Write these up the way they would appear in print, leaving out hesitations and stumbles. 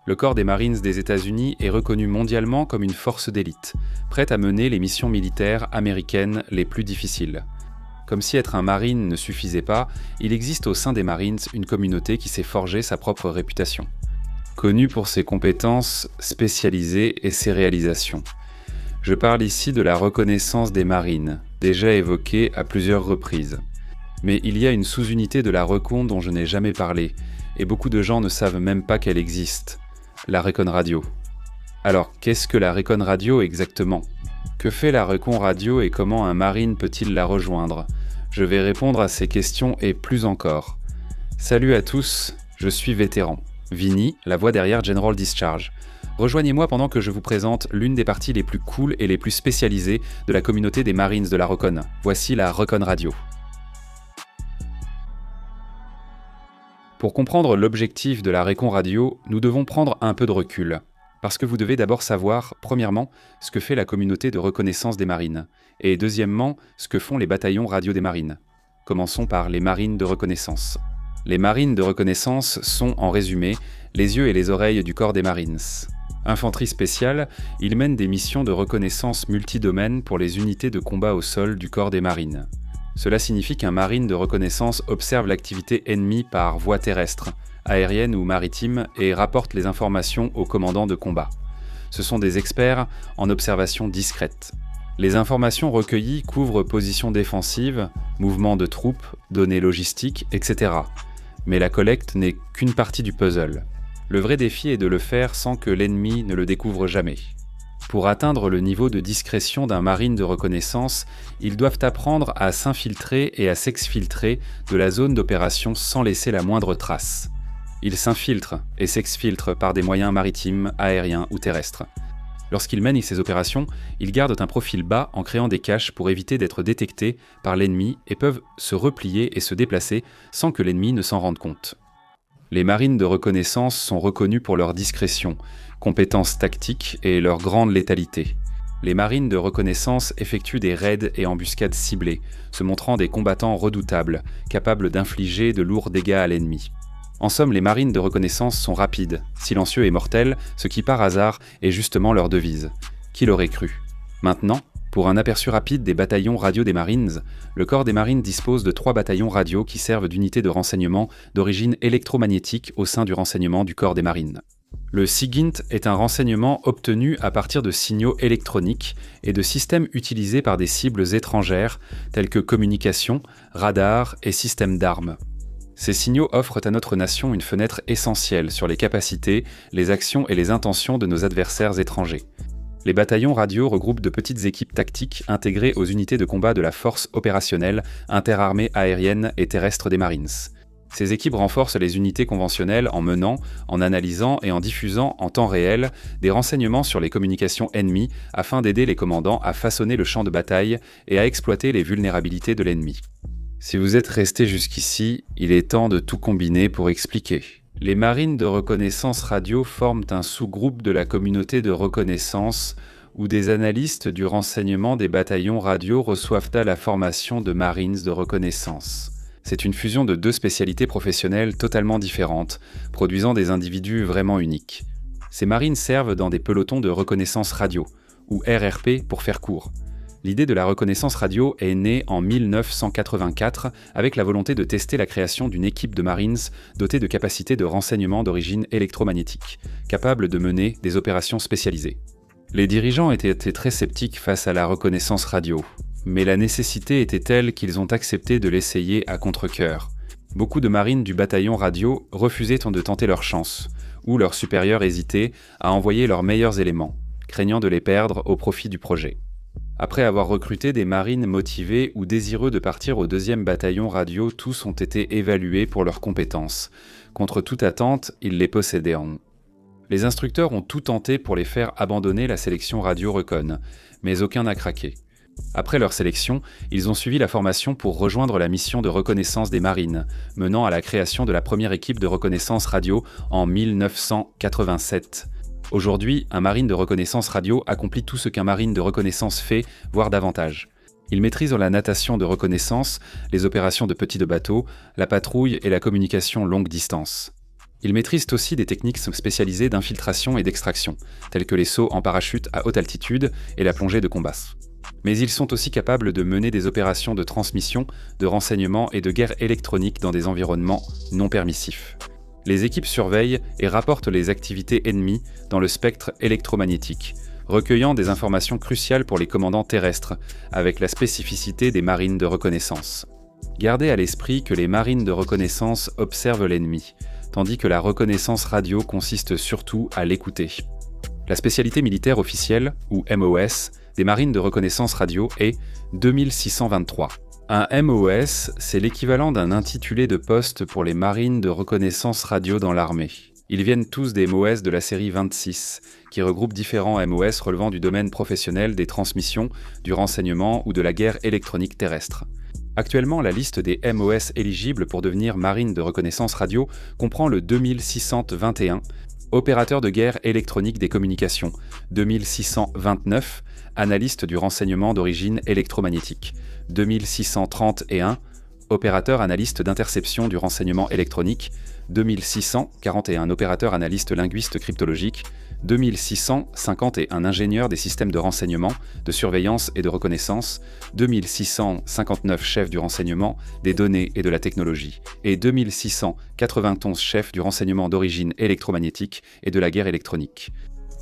Le corps des Marines des États-Unis est reconnu mondialement comme une force d'élite, prête à mener les missions militaires américaines les plus difficiles. Comme si être un Marine ne suffisait pas, il existe au sein des Marines une communauté qui s'est forgé sa propre réputation. Connue pour ses compétences spécialisées et ses réalisations. Je parle ici de la reconnaissance des Marines, déjà évoquée à plusieurs reprises. Mais il y a une sous-unité de la Recon dont je n'ai jamais parlé, et beaucoup de gens ne savent même pas qu'elle existe. La Recon Radio. Alors, qu'est-ce que la Recon Radio exactement ? Que fait la Recon Radio et comment un Marine peut-il la rejoindre ? Je vais répondre à ces questions et plus encore. Salut à tous, je suis vétéran. Vinny, la voix derrière General Discharge. Rejoignez-moi pendant que je vous présente l'une des parties les plus cool et les plus spécialisées de la communauté des Marines de la Recon. Voici la Recon Radio. Pour comprendre l'objectif de la Recon Radio, nous devons prendre un peu de recul. Parce que vous devez d'abord savoir, premièrement, ce que fait la communauté de reconnaissance des Marines, et deuxièmement, ce que font les bataillons radio des Marines. Commençons par les Marines de reconnaissance. Les Marines de reconnaissance sont, en résumé, les yeux et les oreilles du corps des Marines. Infanterie spéciale, ils mènent des missions de reconnaissance multidomaines pour les unités de combat au sol du corps des Marines. Cela signifie qu'un Marine de reconnaissance observe l'activité ennemie par voie terrestre, aérienne ou maritime et rapporte les informations au commandant de combat. Ce sont des experts en observation discrète. Les informations recueillies couvrent positions défensives, mouvements de troupes, données logistiques, etc. Mais la collecte n'est qu'une partie du puzzle. Le vrai défi est de le faire sans que l'ennemi ne le découvre jamais. Pour atteindre le niveau de discrétion d'un Marine de reconnaissance, ils doivent apprendre à s'infiltrer et à s'exfiltrer de la zone d'opération sans laisser la moindre trace. Ils s'infiltrent et s'exfiltrent par des moyens maritimes, aériens ou terrestres. Lorsqu'ils mènent ces opérations, ils gardent un profil bas en créant des caches pour éviter d'être détectés par l'ennemi et peuvent se replier et se déplacer sans que l'ennemi ne s'en rende compte. Les Marines de reconnaissance sont reconnus pour leur discrétion, compétences tactiques et leur grande létalité. Les Marines de reconnaissance effectuent des raids et embuscades ciblées, se montrant des combattants redoutables, capables d'infliger de lourds dégâts à l'ennemi. En somme, les Marines de reconnaissance sont rapides, silencieux et mortels, ce qui par hasard est justement leur devise. Qui l'aurait cru ? Maintenant, pour un aperçu rapide des bataillons radio des Marines, le corps des Marines dispose de 3 bataillons radio qui servent d'unités de renseignement d'origine électromagnétique au sein du renseignement du corps des Marines. Le SIGINT est un renseignement obtenu à partir de signaux électroniques et de systèmes utilisés par des cibles étrangères telles que communications, radars et systèmes d'armes. Ces signaux offrent à notre nation une fenêtre essentielle sur les capacités, les actions et les intentions de nos adversaires étrangers. Les bataillons radio regroupent de petites équipes tactiques intégrées aux unités de combat de la force opérationnelle interarmée aérienne et terrestre des Marines. Ces équipes renforcent les unités conventionnelles en menant, en analysant et en diffusant en temps réel des renseignements sur les communications ennemies afin d'aider les commandants à façonner le champ de bataille et à exploiter les vulnérabilités de l'ennemi. Si vous êtes resté jusqu'ici, il est temps de tout combiner pour expliquer. Les Marines de reconnaissance radio forment un sous-groupe de la communauté de reconnaissance où des analystes du renseignement des bataillons radio reçoivent la formation de Marines de reconnaissance. C'est une fusion de 2 spécialités professionnelles totalement différentes, produisant des individus vraiment uniques. Ces Marines servent dans des pelotons de reconnaissance radio, ou RRP pour faire court. L'idée de la reconnaissance radio est née en 1984 avec la volonté de tester la création d'une équipe de Marines dotée de capacités de renseignement d'origine électromagnétique, capable de mener des opérations spécialisées. Les dirigeants étaient très sceptiques face à la reconnaissance radio, mais la nécessité était telle qu'ils ont accepté de l'essayer à contre-cœur. Beaucoup de Marines du bataillon radio refusaient de tenter leur chance, ou leurs supérieurs hésitaient à envoyer leurs meilleurs éléments, craignant de les perdre au profit du projet. Après avoir recruté des Marines motivés ou désireux de partir au 2e bataillon radio, tous ont été évalués pour leurs compétences. Contre toute attente, ils les possédaient. Les instructeurs ont tout tenté pour les faire abandonner la sélection radio Recon, mais aucun n'a craqué. Après leur sélection, ils ont suivi la formation pour rejoindre la mission de reconnaissance des Marines, menant à la création de la première équipe de reconnaissance radio en 1987. Aujourd'hui, un Marine de reconnaissance radio accomplit tout ce qu'un Marine de reconnaissance fait, voire davantage. Il maîtrise la natation de reconnaissance, les opérations de petits bateaux, la patrouille et la communication longue distance. Ils maîtrisent aussi des techniques spécialisées d'infiltration et d'extraction, telles que les sauts en parachute à haute altitude et la plongée de combat. Mais ils sont aussi capables de mener des opérations de transmission, de renseignement et de guerre électronique dans des environnements non permissifs. Les équipes surveillent et rapportent les activités ennemies dans le spectre électromagnétique, recueillant des informations cruciales pour les commandants terrestres, avec la spécificité des marines de reconnaissance. Gardez à l'esprit que les marines de reconnaissance observent l'ennemi, tandis que la reconnaissance radio consiste surtout à l'écouter. La spécialité militaire officielle, ou MOS, des marines de reconnaissance radio est 2623. Un MOS, c'est l'équivalent d'un intitulé de poste pour les marines de reconnaissance radio dans l'armée. Ils viennent tous des MOS de la série 26, qui regroupe différents MOS relevant du domaine professionnel des transmissions, du renseignement ou de la guerre électronique terrestre. Actuellement, la liste des MOS éligibles pour devenir marine de reconnaissance radio comprend le 2621, opérateur de guerre électronique des communications, 2629, analyste du renseignement d'origine électromagnétique, 2631, opérateur analyste d'interception du renseignement électronique, 2641 opérateur analyste linguiste cryptologique, 2651 ingénieur des systèmes de renseignement, de surveillance et de reconnaissance, 2659 chef du renseignement, des données et de la technologie, et 2691 chef du renseignement d'origine électromagnétique et de la guerre électronique.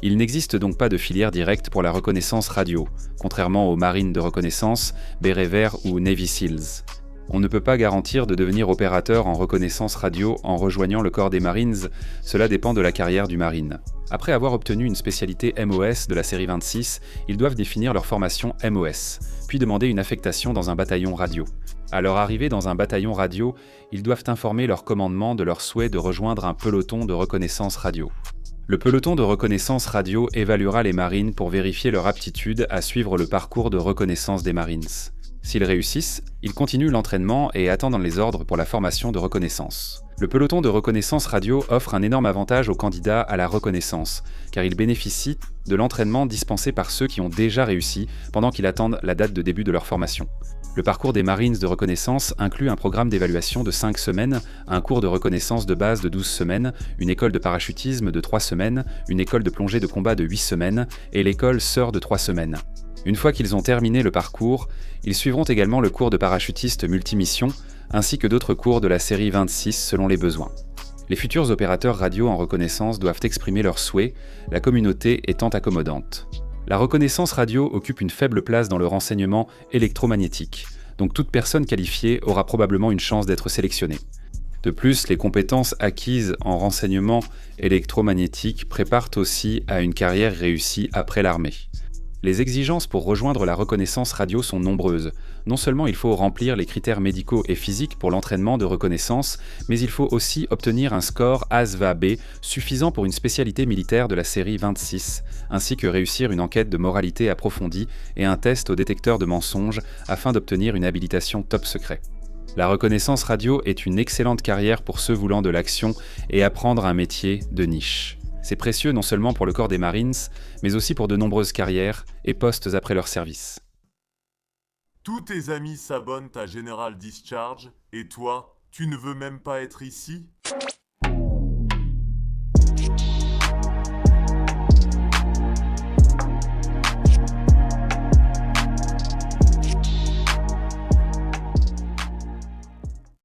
Il n'existe donc pas de filière directe pour la reconnaissance radio, contrairement aux marines de reconnaissance, Bérets Verts ou Navy Seals. On ne peut pas garantir de devenir opérateur en reconnaissance radio en rejoignant le corps des Marines, cela dépend de la carrière du marine. Après avoir obtenu une spécialité MOS de la série 26, ils doivent définir leur formation MOS, puis demander une affectation dans un bataillon radio. À leur arrivée dans un bataillon radio, ils doivent informer leur commandement de leur souhait de rejoindre un peloton de reconnaissance radio. Le peloton de reconnaissance radio évaluera les marines pour vérifier leur aptitude à suivre le parcours de reconnaissance des Marines. S'ils réussissent, ils continuent l'entraînement et attendent les ordres pour la formation de reconnaissance. Le peloton de reconnaissance radio offre un énorme avantage aux candidats à la reconnaissance, car il bénéficie de l'entraînement dispensé par ceux qui ont déjà réussi pendant qu'ils attendent la date de début de leur formation. Le parcours des Marines de reconnaissance inclut un programme d'évaluation de 5 semaines, un cours de reconnaissance de base de 12 semaines, une école de parachutisme de 3 semaines, une école de plongée de combat de 8 semaines et l'école SEUR de 3 semaines. Une fois qu'ils ont terminé le parcours, ils suivront également le cours de parachutiste multimission, ainsi que d'autres cours de la série 26 selon les besoins. Les futurs opérateurs radio en reconnaissance doivent exprimer leurs souhaits, la communauté étant accommodante. La reconnaissance radio occupe une faible place dans le renseignement électromagnétique, donc toute personne qualifiée aura probablement une chance d'être sélectionnée. De plus, les compétences acquises en renseignement électromagnétique préparent aussi à une carrière réussie après l'armée. Les exigences pour rejoindre la reconnaissance radio sont nombreuses. Non seulement il faut remplir les critères médicaux et physiques pour l'entraînement de reconnaissance, mais il faut aussi obtenir un score ASVA-B suffisant pour une spécialité militaire de la série 26, ainsi que réussir une enquête de moralité approfondie et un test au détecteur de mensonges afin d'obtenir une habilitation top secret. La reconnaissance radio est une excellente carrière pour ceux voulant de l'action et apprendre un métier de niche. C'est précieux non seulement pour le corps des Marines, mais aussi pour de nombreuses carrières et postes après leur service. Tous tes amis s'abonnent à General Discharge, et toi, tu ne veux même pas être ici ?